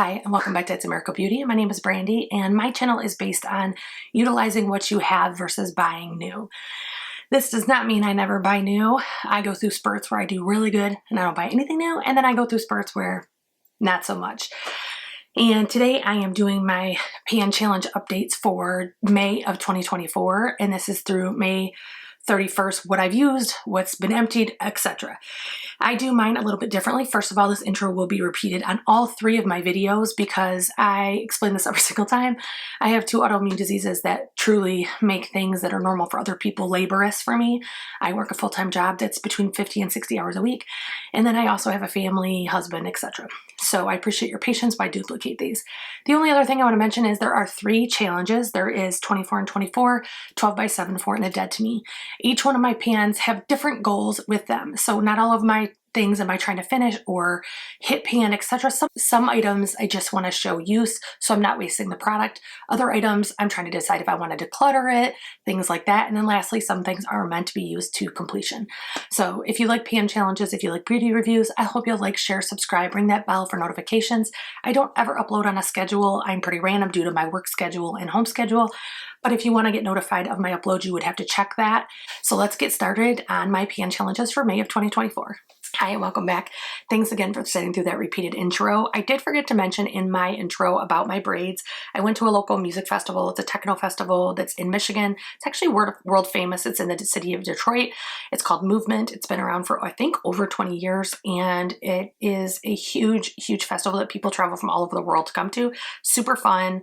Hi, and welcome back to It's America Beauty. My name is Brandy, and my channel is based on utilizing what you have versus buying new. This does not mean I never buy new. I go through spurts where I do really good and I don't buy anything new, and then I go through spurts where not so much. And today I am doing my pan challenge updates for May of 2024, and this is through May 31st, what I've used, what's been emptied, etc. I do mine a little bit differently. First of all, this intro will be repeated on all three of my videos because I explain this every single time. I have two autoimmune diseases that truly make things that are normal for other people laborious for me. I work a full-time job that's between 50 and 60 hours a week. And then I also have a family, husband, etc. So I appreciate your patience while I duplicate these. The only other thing I want to mention is there are three challenges. There is 24 and 24, 12 by 7, 4, and a dead to me. Each one of my pans have different goals with them. So not all of my things am I trying to finish or hit pan, etc. Some items I just want to show use, so I'm not wasting the product. Other items I'm trying to decide if I want to declutter it, things like that. And then lastly, some things are meant to be used to completion. So if you like pan challenges, if you like beauty reviews, I hope you'll like, share, subscribe, ring that bell for notifications. I don't ever upload on a schedule. I'm pretty random due to my work schedule and home schedule. But if you want to get notified of my upload, you would have to check that. So let's get started on my pan challenges for May of 2024. Hi, and welcome back. Thanks again for sitting through that repeated intro. I did forget to mention in my intro about my braids. I went to a local music festival. It's a techno festival that's in Michigan. It's actually world famous. It's in the city of Detroit. It's called Movement. It's been around for, I think, over 20 years, and it is a huge, huge festival that people travel from all over the world to come to. Super fun.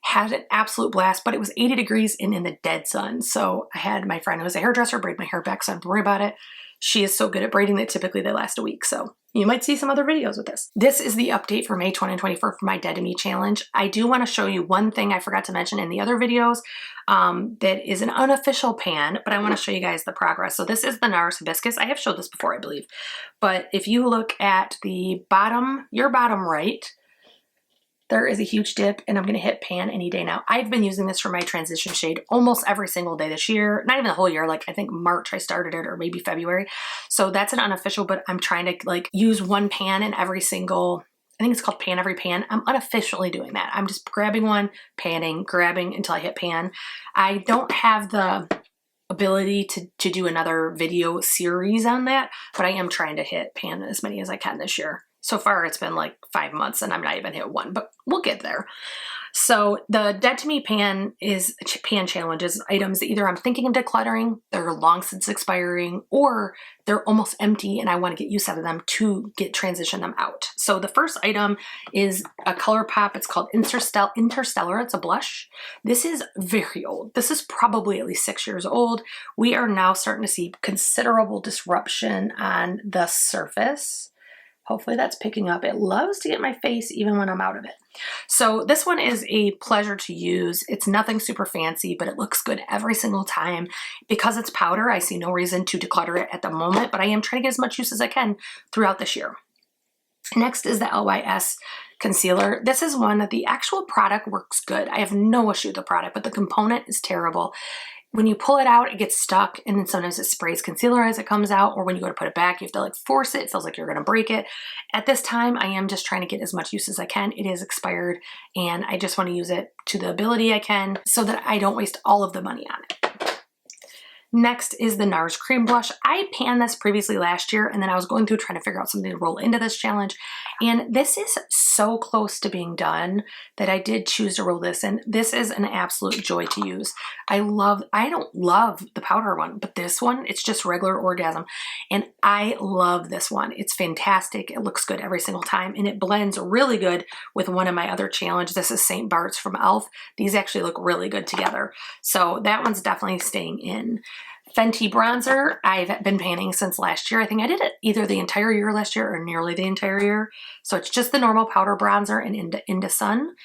Had an absolute blast, but it was 80 degrees and in the dead sun. So I had my friend who was a hairdresser braid my hair back, so I don't worry about it. She is so good at braiding that typically they last a week. So you might see some other videos with this. This is the update for May 2024 for my Dead to Me challenge. I do want to show you one thing I forgot to mention in the other videos that is an unofficial pan, but I want to show you guys the progress. So this is the NARS hibiscus. I have showed this before, I believe. But if you look at the bottom, your bottom right, there is a huge dip, and I'm going to hit pan any day now. I've been using this for my transition shade almost every single day this year. Not even the whole year, like I think March I started it, or maybe February. So that's an unofficial, but I'm trying to like use one pan in every single, I think it's called pan every pan. I'm unofficially doing that. I'm just grabbing one, panning, grabbing until I hit pan. I don't have the ability to do another video series on that, but I am trying to hit pan as many as I can this year. So far, it's been like 5 months and I'm not even hit one, but we'll get there. So the Dead to Me pan is pan challenges, items that either I'm thinking of decluttering, they're long since expiring, or they're almost empty and I want to get use out of them to transition them out. So the first item is a color pop. It's called Interstellar. It's a blush. This is very old. This is probably at least 6 years old. We are now starting to see considerable disruption on the surface. Hopefully that's picking up. It loves to get my face even when I'm out of it. So this one is a pleasure to use. It's nothing super fancy, but it looks good every single time. Because it's powder, I see no reason to declutter it at the moment, but I am trying to get as much use as I can throughout this year. Next is the LYS concealer. This is one that the actual product works good. I have no issue with the product, but the component is terrible. When you pull it out, it gets stuck, and then sometimes it sprays concealer as it comes out, or when you go to put it back, you have to like force it. It feels like you're gonna break it. At this time, I am just trying to get as much use as I can. It is expired, and I just wanna use it to the ability I can so that I don't waste all of the money on it. Next is the NARS Cream Blush. I panned this previously last year, and then I was going through trying to figure out something to roll into this challenge. And this is so close to being done that I did choose to roll this in. This is an absolute joy to use. I don't love the powder one, but this one, it's just regular Orgasm. And I love this one. It's fantastic. It looks good every single time, and it blends really good with one of my other challenges. This is St. Bart's from e.l.f. These actually look really good together. So that one's definitely staying in. Fenty bronzer, I've been panning since last year. I think I did it either the entire year last year or nearly the entire year. So it's just the normal powder bronzer and into Sun.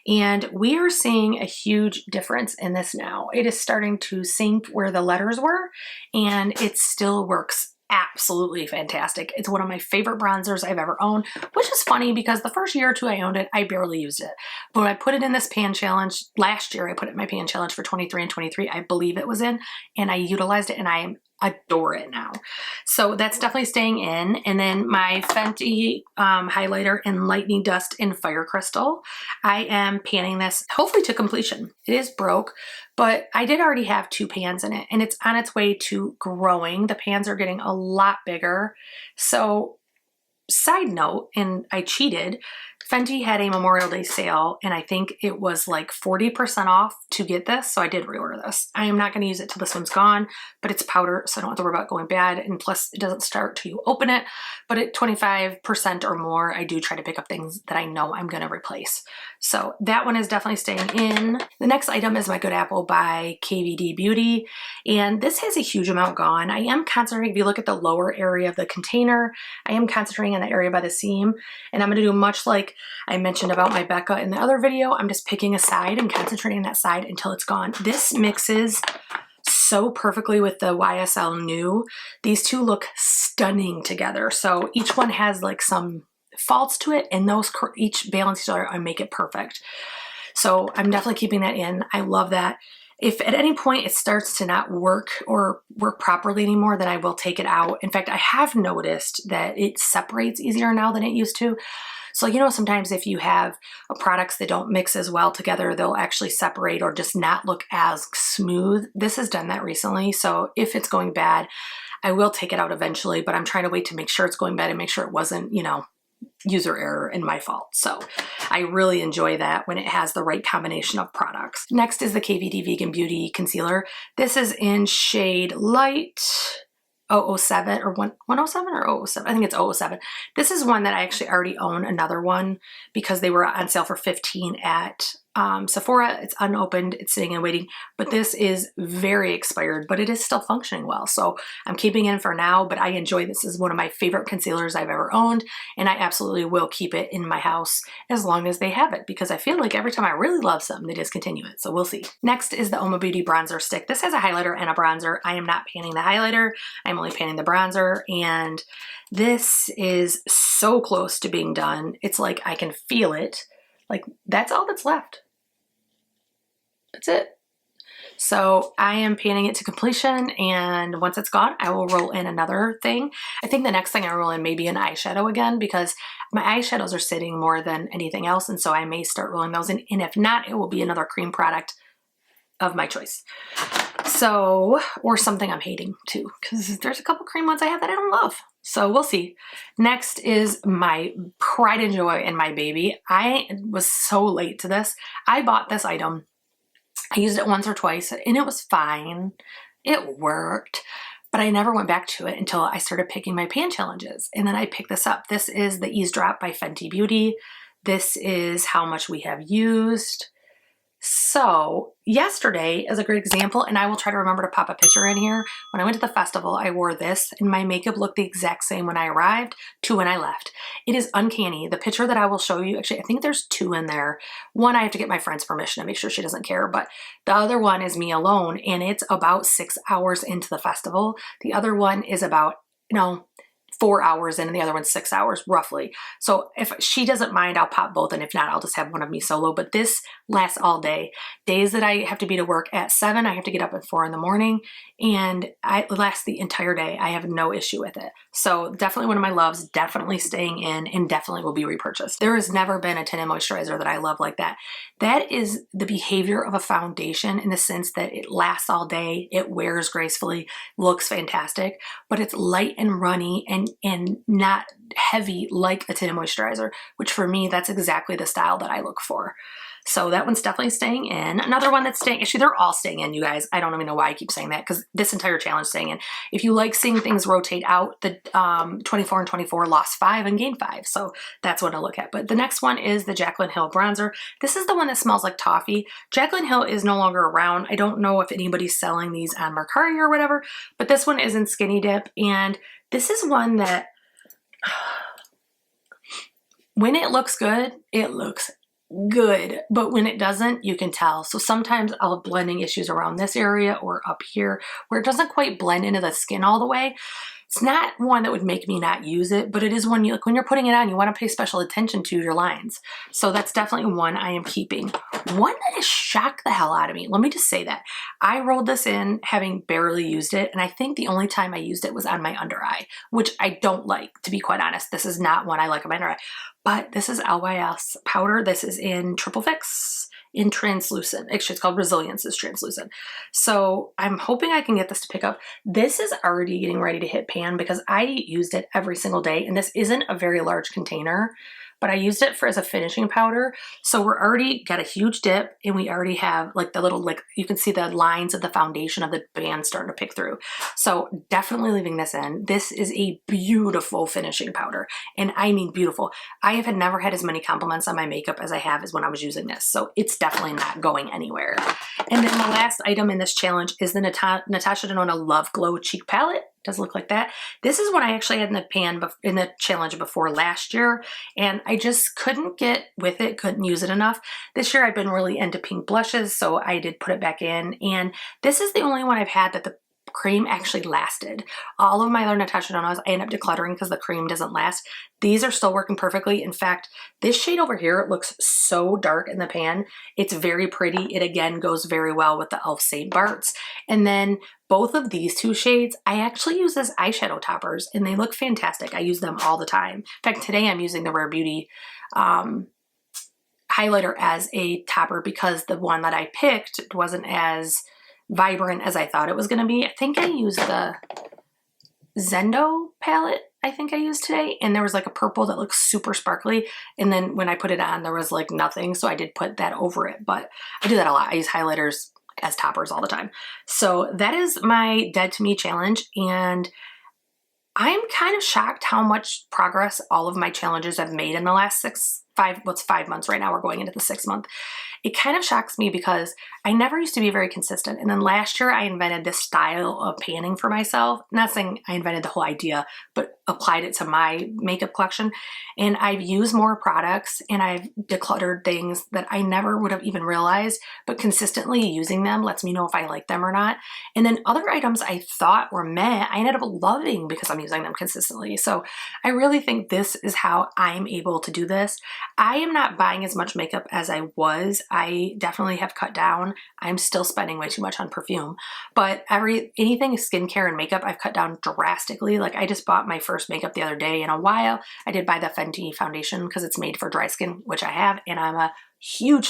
And we are seeing a huge difference in this now. It is starting to sink where the letters were, and it still works absolutely fantastic. It's one of my favorite bronzers I've ever owned, which is funny because the first year or two I owned it, I barely used it. But when I put it in this pan challenge, last year I put it in my pan challenge for 23 and 23, I believe it was in, and I utilized it and I adore it now. So that's definitely staying in. And then my Fenty highlighter in Lightning Dust in Fire Crystal. I am panning this hopefully to completion. It is broke, but I did already have 2 pans in it and it's on its way to growing. The pans are getting a lot bigger. So side note, and I cheated, Fenty had a Memorial Day sale and I think it was like 40% off to get this. So I did reorder this. I am not going to use it till this one's gone, but it's powder, so I don't have to worry about going bad. And plus it doesn't start till you open it, but at 25% or more, I do try to pick up things that I know I'm going to replace. So that one is definitely staying in. The next item is my Good Apple by KVD Beauty. And this has a huge amount gone. I am concentrating, if you look at the lower area of the container, I am concentrating on the area by the seam. And I'm going to do much like I mentioned about my Becca in the other video. I'm just picking a side and concentrating on that side until it's gone. This mixes so perfectly with the YSL New. These two look stunning together. So each one has like some faults to it and those each balance each other and make it perfect. So I'm definitely keeping that in. I love that. If at any point it starts to not work or work properly anymore, then I will take it out. In fact, I have noticed that it separates easier now than it used to. So, you know, sometimes if you have products that don't mix as well together, they'll actually separate or just not look as smooth. This has done that recently. So if it's going bad, I will take it out eventually, but I'm trying to wait to make sure it's going bad and make sure it wasn't, you know, user error and my fault. So I really enjoy that when it has the right combination of products. Next is the KVD Vegan Beauty Concealer. This is in shade Light 007 or 107 or 007. I think it's 007. This is one that I actually already own another one because they were on sale for $15 at Sephora. It's unopened, it's sitting and waiting, but this is very expired, but it is still functioning well. So I'm keeping it for now, but I enjoy this. Is one of my favorite concealers I've ever owned. And I absolutely will keep it in my house as long as they have it because I feel like every time I really love something, they discontinue it. So we'll see. Next is the Oma Beauty Bronzer Stick. This has a highlighter and a bronzer. I am not panning the highlighter. I'm only panning the bronzer. And this is so close to being done. It's like I can feel it. Like that's all that's left. That's it. So I am panning it to completion, and once it's gone, I will roll in another thing. I think the next thing I roll in may be an eyeshadow again because my eyeshadows are sitting more than anything else, and so I may start rolling those in, and if not, it will be another cream product of my choice. So, or something I'm hating too, because there's a couple cream ones I have that I don't love. So we'll see. Next is my pride and joy and my baby. I was so late to this. I bought this item. I used it once or twice and it was fine. It worked, but I never went back to it until I started picking my pan challenges. And then I picked this up. This is the Eavesdrop by Fenty Beauty. This is how much we have used. So yesterday is a great example, and I will try to remember to pop a picture in here. When I went to the festival, I wore this and my makeup looked the exact same when I arrived to when I left. It is uncanny. The picture that I will show you, actually, I think there's 2 in there. One, I have to get my friend's permission to make sure she doesn't care, but the other one is me alone, and it's about 6 hours into the festival. The other one is about, 4 hours in, and the other one's 6 hours roughly. So if she doesn't mind, I'll pop both, and if not, I'll just have one of me solo. But this lasts all day. Days that I have to be to work at 7, I have to get up at 4 in the morning, and it lasts the entire day. I have no issue with it. So definitely one of my loves, definitely staying in, and definitely will be repurchased. There has never been a tinted moisturizer that I love like that. That is the behavior of a foundation in the sense that it lasts all day, it wears gracefully, looks fantastic, but it's light and runny and not heavy like a tinted moisturizer, which for me, that's exactly the style that I look for. So that one's definitely staying in. Another one that's staying, actually they're all staying in, you guys. I don't even know why I keep saying that because this entire challenge is staying in. If you like seeing things rotate out, the 24 and 24 lost 5 and gained 5. So that's what I look at. But the next one is the Jaclyn Hill bronzer. This is the one that smells like toffee. Jaclyn Hill is no longer around. I don't know if anybody's selling these on Mercari or whatever, but this one is in Skinny Dip. And this is one that when it looks good, it looks good, but when it doesn't, you can tell. So sometimes I'll have blending issues around this area or up here where it doesn't quite blend into the skin all the way. It's not one that would make me not use it, but it is one, like when you're putting it on, you want to pay special attention to your lines. So that's definitely one I am keeping. One that has shocked the hell out of me, let me just say that. I rolled this in having barely used it, and I think the only time I used it was on my under eye, which I don't like, to be quite honest. This is not one I like on my under eye, but this is LYS powder. This is in Triple Fix in translucent. Actually, it's called Resilience is translucent. So I'm hoping I can get this to pick up. This is already getting ready to hit pan because I used it every single day, and this isn't a very large container, but I used it as a finishing powder. So we're already got a huge dip, and we already have like the little, like you can see the lines of the foundation of the band starting to pick through. So definitely leaving this in. This is a beautiful finishing powder, and I mean beautiful. I have never had as many compliments on my makeup as I have as when I was using this. So it's definitely not going anywhere. And then the last item in this challenge is the Natasha Denona Love Glow Cheek Palette. Does look like that. This is what I actually had in the pan in the challenge before last year, and I just couldn't get with it, couldn't use it enough. This year I've been really into pink blushes, so I did put it back in, and this is the only one I've had that the cream actually lasted. All of my other Natasha Denonas I end up decluttering because the cream doesn't last. These are still working perfectly. In fact, this shade over here looks so dark in the pan. It's very pretty. It again goes very well with the e.l.f. St. Bart's. And then both of these two shades, I actually use as eyeshadow toppers, and they look fantastic. I use them all the time. In fact, today I'm using the Rare Beauty highlighter as a topper because the one that I picked wasn't as vibrant as I thought it was going to be. I think I used the Zendo palette, I think I used today, and there was like a purple that looks super sparkly, and then when I put it on there was like nothing, so I did put that over it. But I do that a lot. I use highlighters as toppers all the time. So that is my Dead to Me challenge, and I'm kind of shocked how much progress all of my challenges have made in the last 5 months right now. We're going into the 6th month. It kind of shocks me because I never used to be very consistent. And then last year I invented this style of panning for myself. Not saying I invented the whole idea, but applied it to my makeup collection. And I've used more products, and I've decluttered things that I never would have even realized, but consistently using them lets me know if I like them or not. And then other items I thought were meh, I ended up loving because I'm using them consistently. So I really think this is how I'm able to do this. I am not buying as much makeup as I was. I definitely have cut down. I'm still spending way too much on perfume, but anything skincare and makeup I've cut down drastically. Like I just bought my first makeup the other day in a while. I did buy the Fenty foundation because it's made for dry skin, which I have, and I'm a huge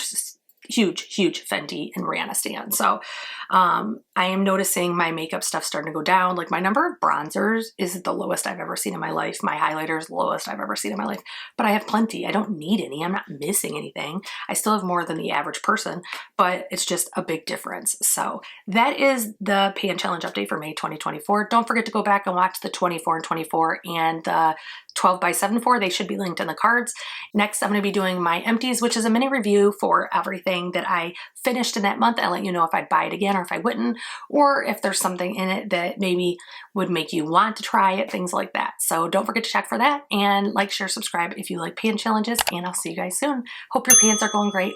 Fenty and Rihanna stan. So I am noticing my makeup stuff starting to go down. Like my number of bronzers is the lowest I've ever seen in my life. My highlighter is the lowest I've ever seen in my life, but I have plenty. I don't need any. I'm not missing anything. I still have more than the average person, but it's just a big difference. So that is the pan challenge update for May 2024. Don't forget to go back and watch the 24 and 24 and the 12 by 74. They should be linked in the cards. Next, I'm going to be doing my empties, which is a mini review for everything that I finished in that month. I'll let you know if I'd buy it again or if I wouldn't, or if there's something in it that maybe would make you want to try it, things like that. So don't forget to check for that, and like, share, subscribe if you like pan challenges, and I'll see you guys soon. Hope your pans are going great.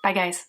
Bye guys.